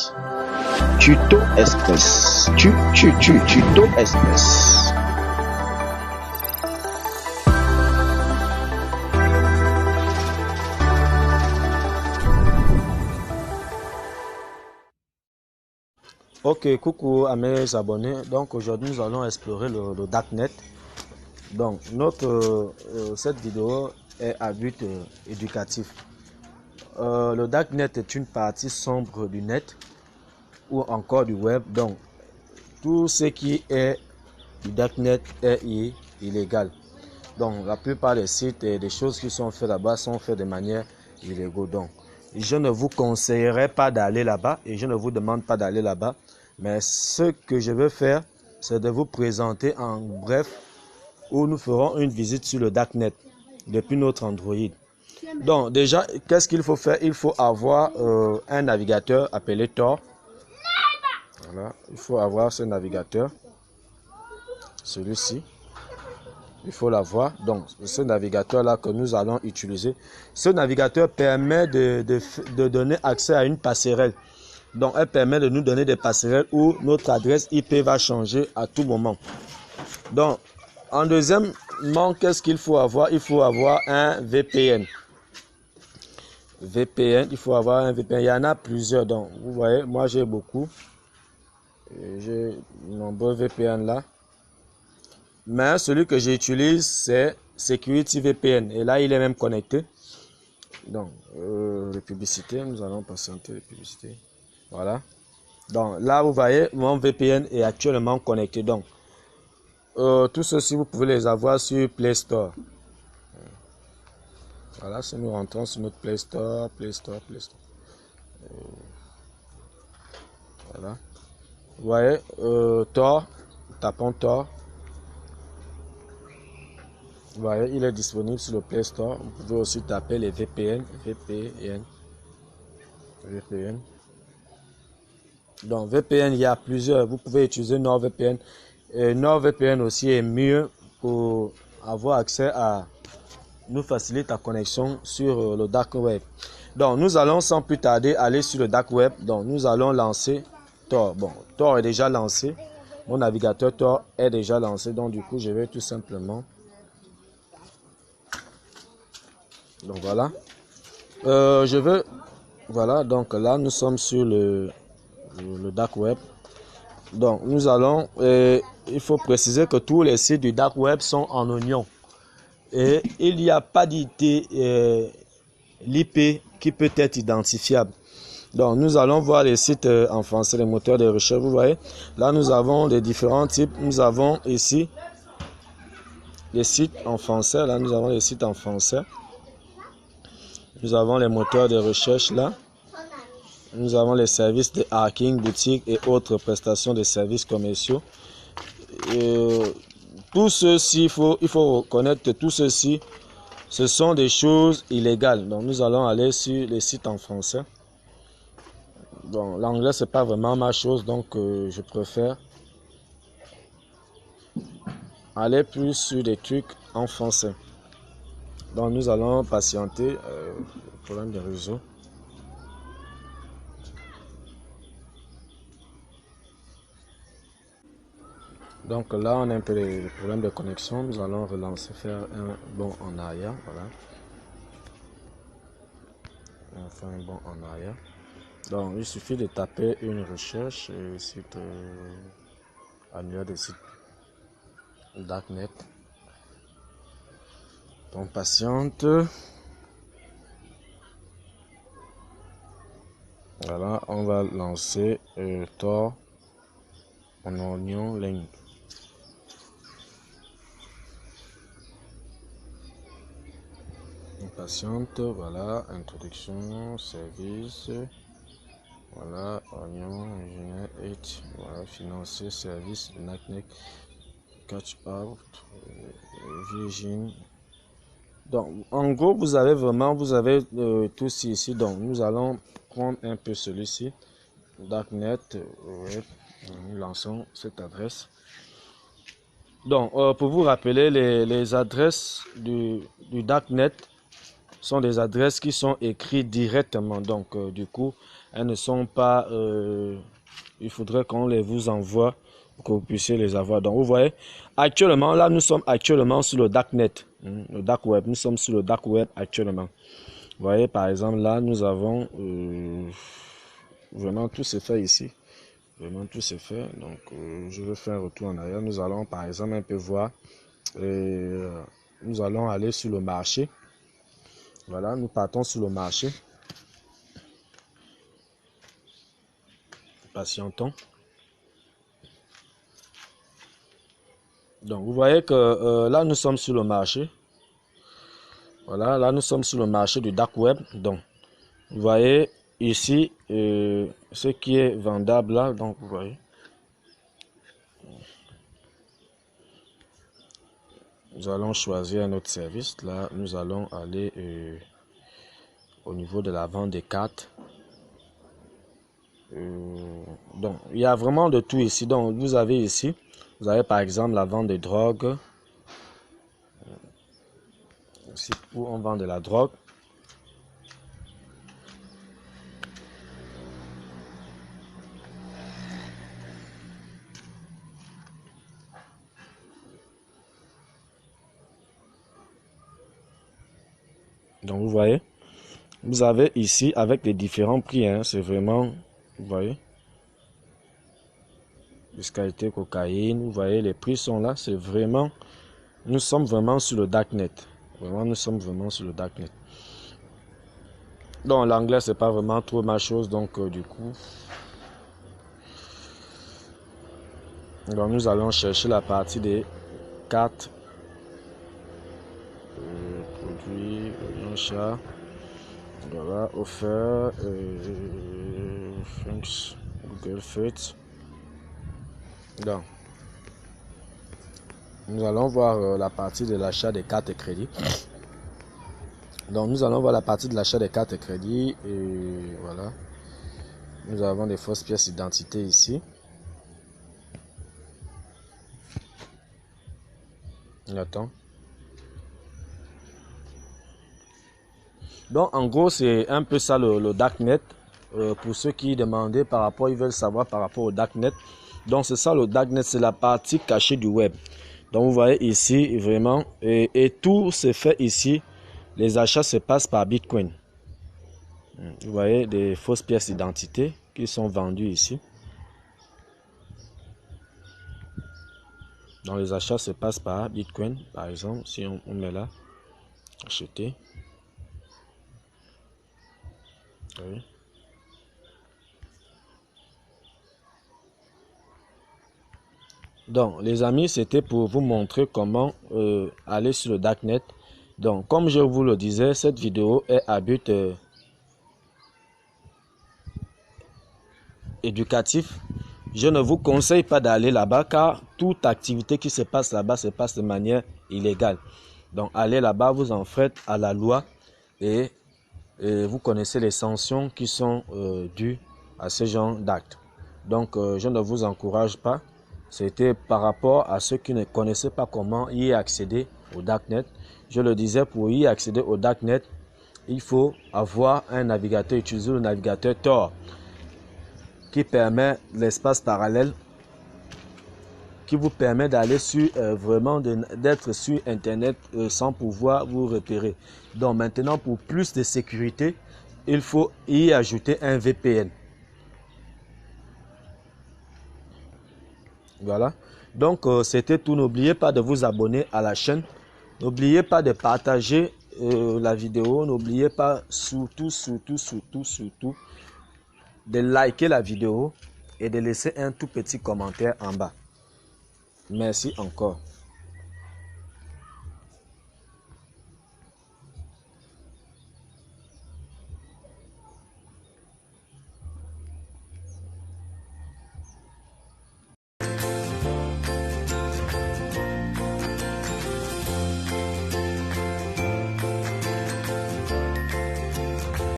Express. Tuto Express. Tuto Express. Ok, coucou à mes abonnés. Donc aujourd'hui nous allons explorer le Darknet. Donc cette vidéo est à but éducatif. Le Darknet est une partie sombre du net ou encore du web. Donc tout ce qui est du Darknet est illégal. Donc la plupart des sites et des choses qui sont faites là-bas sont faites de manière illégale. Donc je ne vous conseillerais pas d'aller là-bas et je ne vous demande pas d'aller là-bas. Mais ce que je veux faire, c'est de vous présenter en bref où nous ferons une visite sur le Darknet depuis notre Android. Donc déjà, qu'est-ce qu'il faut faire? Il faut avoir un navigateur appelé Tor. Voilà, il faut avoir ce navigateur, celui-ci. Il faut l'avoir. Donc ce navigateur-là que nous allons utiliser. Ce navigateur permet de donner accès à une passerelle. Donc, elle permet de nous donner des passerelles où notre adresse IP va changer à tout moment. Donc, en deuxièmement, qu'est-ce qu'il faut avoir? Il faut avoir un VPN. Il faut avoir un VPN. Il y en a plusieurs. Donc, vous voyez, moi j'ai beaucoup. J'ai de nombreux VPN là. Mais celui que j'utilise, c'est Security VPN. Et là, il est même connecté. Donc, les publicités, nous allons patienter les publicités. Voilà. Donc là, vous voyez, mon VPN est actuellement connecté. Donc, tout ceci, vous pouvez les avoir sur Play Store. Voilà, si nous rentrons sur notre Play Store. Voilà. Vous voyez, Tor, tapons Tor. Vous voyez, il est disponible sur le Play Store. Vous pouvez aussi taper les VPN. Donc, VPN, il y a plusieurs. Vous pouvez utiliser NordVPN. NordVPN aussi est mieux pour avoir accès à nous faciliter la connexion sur le Dark Web. Donc, nous allons sans plus tarder aller sur le Dark Web. Donc, nous allons lancer Tor. Bon, Tor est déjà lancé. Mon navigateur Tor est déjà lancé. Donc, du coup, je vais tout simplement. Donc, voilà. Voilà. Donc, là, nous sommes sur le Dark Web. Donc, nous allons, il faut préciser que tous les sites du Dark Web sont en oignon. Et il n'y a pas d'IP, l'IP qui peut être identifiable. Donc, nous allons voir les sites en français, les moteurs de recherche. Vous voyez, là, nous avons les différents types. Nous avons ici les sites en français. Là, nous avons les sites en français. Nous avons les moteurs de recherche là. Nous avons les services de hacking, boutiques et autres prestations de services commerciaux. Tout ceci, il faut reconnaître que tout ceci, ce sont des choses illégales. Donc, nous allons aller sur les sites en français. Bon, l'anglais, c'est pas vraiment ma chose, donc je préfère aller plus sur des trucs en français. Donc, nous allons patienter. Problème de réseau. Donc là, on a un peu les problèmes de connexion. Nous allons relancer, faire un bond en arrière. Voilà. On fait un bond en arrière. Donc, il suffit de taper une recherche, site annuaire de site Darknet. Donc, patiente. Voilà, on va lancer Tor en oignon ligne. Patiente, voilà, introduction, service, voilà, oignon, ingénieur, voilà, financier, service, Darknet, catch out, Virgin. Donc, en gros, vous avez tout ici. Donc, nous allons prendre un peu celui-ci, Darknet, web. Nous lançons cette adresse. Donc, pour vous rappeler, les adresses du Darknet sont des adresses qui sont écrites directement. Donc, du coup, elles ne sont pas... il faudrait qu'on les vous envoie pour que vous puissiez les avoir. Donc, vous voyez, actuellement, là, nous sommes actuellement sur le darknet, le dark web. Nous sommes sur le dark web actuellement. Vous voyez, par exemple, là, nous avons vraiment tout c'est fait ici. Vraiment, tout c'est fait. Donc, je vais faire un retour en arrière. Nous allons, par exemple, un peu voir. Nous allons aller sur le marché. Voilà, nous partons sur le marché. Patientons. Donc, vous voyez que là, nous sommes sur le marché. Voilà, là, nous sommes sur le marché du dark web. Donc, vous voyez ici ce qui est vendable là. Donc, vous voyez. Nous allons choisir un autre service. Là, nous allons aller au niveau de la vente des cartes. Donc, il y a vraiment de tout ici. Donc, vous avez ici, vous avez par exemple la vente de drogue. Ici, où on vend de la drogue. Donc, vous voyez, vous avez ici avec les différents prix. Hein, c'est vraiment, vous voyez, fiscalité, cocaïne. Vous voyez, les prix sont là. C'est vraiment, nous sommes vraiment sur le darknet. Vraiment, nous sommes vraiment sur le darknet. Donc, l'anglais, c'est pas vraiment trop ma chose. Donc, du coup, donc, nous allons chercher la partie des cartes. Produits, achat. Voilà, offert, thanks, Google Fit. Donc, nous allons voir la partie de l'achat des cartes de crédit. Donc, nous allons voir la partie de l'achat des cartes de crédit. Et voilà. Nous avons des fausses pièces d'identité ici. Attends. Donc, en gros, c'est un peu ça le darknet. Pour ceux qui demandaient par rapport, ils veulent savoir par rapport au darknet. Donc, c'est ça le darknet, c'est la partie cachée du web. Donc, vous voyez ici, vraiment, et tout se fait ici. Les achats se passent par Bitcoin. Vous voyez des fausses pièces d'identité qui sont vendues ici. Donc, les achats se passent par Bitcoin, par exemple, si on met là, acheter. Oui. Donc, les amis, c'était pour vous montrer comment aller sur le darknet. Donc, comme je vous le disais, cette vidéo est à but éducatif. Je ne vous conseille pas d'aller là-bas car toute activité qui se passe là-bas se passe de manière illégale. Donc, allez là-bas, vous en faites à la loi et vous connaissez les sanctions qui sont dues à ce genre d'actes. Donc, je ne vous encourage pas. C'était par rapport à ceux qui ne connaissaient pas comment y accéder au darknet. Je le disais, pour y accéder au darknet, il faut avoir un navigateur, utiliser le navigateur Tor qui permet l'espace parallèle, qui vous permet d'aller sur vraiment d'être sur internet sans pouvoir vous repérer. Donc maintenant, pour plus de sécurité, il faut y ajouter un VPN. Voilà. Donc c'était tout. N'oubliez pas de vous abonner à la chaîne. N'oubliez pas de partager la vidéo. N'oubliez pas surtout de liker la vidéo et de laisser un tout petit commentaire en bas. Merci encore.